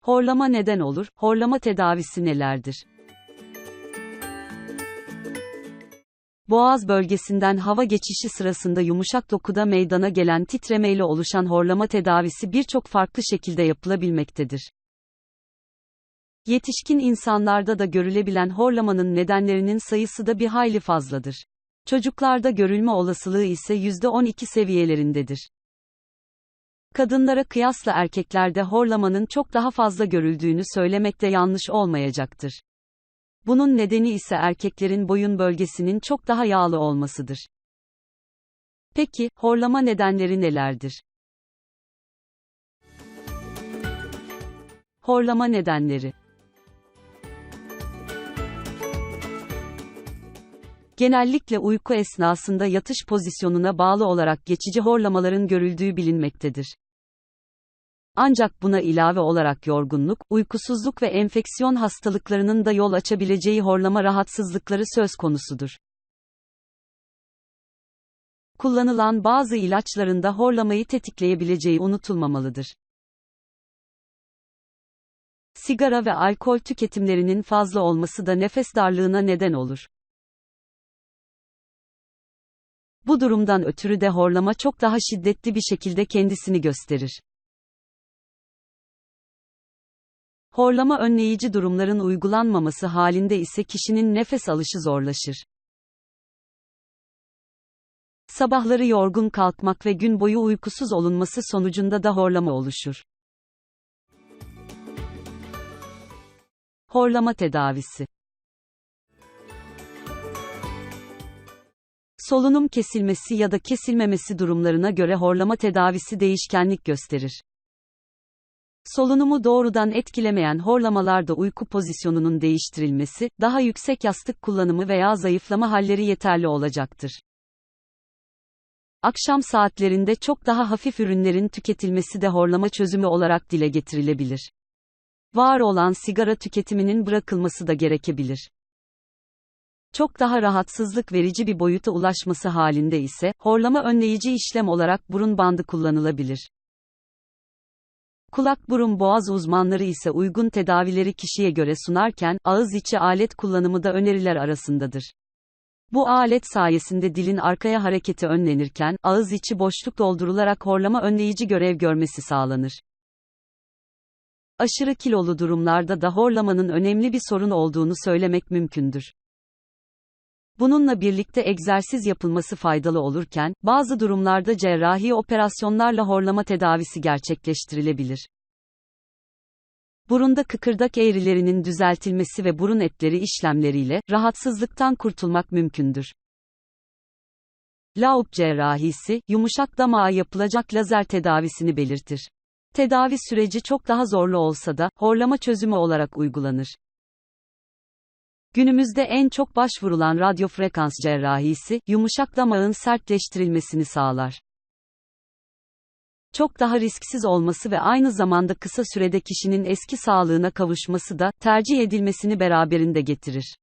Horlama neden olur? Horlama tedavisi nelerdir? Boğaz bölgesinden hava geçişi sırasında yumuşak dokuda meydana gelen titremeyle oluşan horlama tedavisi birçok farklı şekilde yapılabilmektedir. Yetişkin insanlarda da görülebilen horlamanın nedenlerinin sayısı da bir hayli fazladır. Çocuklarda görülme olasılığı ise %12 seviyelerindedir. Kadınlara kıyasla erkeklerde horlamanın çok daha fazla görüldüğünü söylemek de yanlış olmayacaktır. Bunun nedeni ise erkeklerin boyun bölgesinin çok daha yağlı olmasıdır. Peki, horlama nedenleri nelerdir? Horlama nedenleri. Genellikle uyku esnasında yatış pozisyonuna bağlı olarak geçici horlamaların görüldüğü bilinmektedir. Ancak buna ilave olarak yorgunluk, uykusuzluk ve enfeksiyon hastalıklarının da yol açabileceği horlama rahatsızlıkları söz konusudur. Kullanılan bazı ilaçların da horlamayı tetikleyebileceği unutulmamalıdır. Sigara ve alkol tüketimlerinin fazla olması da nefes darlığına neden olur. Bu durumdan ötürü de horlama çok daha şiddetli bir şekilde kendisini gösterir. Horlama önleyici durumların uygulanmaması halinde ise kişinin nefes alışı zorlaşır. Sabahları yorgun kalkmak ve gün boyu uykusuz olunması sonucunda da horlama oluşur. Horlama tedavisi. Solunum kesilmesi ya da kesilmemesi durumlarına göre horlama tedavisi değişkenlik gösterir. Solunumu doğrudan etkilemeyen horlamalarda uyku pozisyonunun değiştirilmesi, daha yüksek yastık kullanımı veya zayıflama halleri yeterli olacaktır. Akşam saatlerinde çok daha hafif ürünlerin tüketilmesi de horlama çözümü olarak dile getirilebilir. Var olan sigara tüketiminin bırakılması da gerekebilir. Çok daha rahatsızlık verici bir boyuta ulaşması halinde ise, horlama önleyici işlem olarak burun bandı kullanılabilir. Kulak-burun-boğaz uzmanları ise uygun tedavileri kişiye göre sunarken, ağız içi alet kullanımı da öneriler arasındadır. Bu alet sayesinde dilin arkaya hareketi önlenirken, ağız içi boşluk doldurularak horlama önleyici görev görmesi sağlanır. Aşırı kilolu durumlarda da horlamanın önemli bir sorun olduğunu söylemek mümkündür. Bununla birlikte egzersiz yapılması faydalı olurken, bazı durumlarda cerrahi operasyonlarla horlama tedavisi gerçekleştirilebilir. Burunda kıkırdak eğrilerinin düzeltilmesi ve burun etleri işlemleriyle, rahatsızlıktan kurtulmak mümkündür. LAUP cerrahisi, yumuşak damağa yapılacak lazer tedavisini belirtir. Tedavi süreci çok daha zorlu olsa da, horlama çözümü olarak uygulanır. Günümüzde en çok başvurulan radyofrekans cerrahisi, yumuşak damağın sertleştirilmesini sağlar. Çok daha risksiz olması ve aynı zamanda kısa sürede kişinin eski sağlığına kavuşması da, tercih edilmesini beraberinde getirir.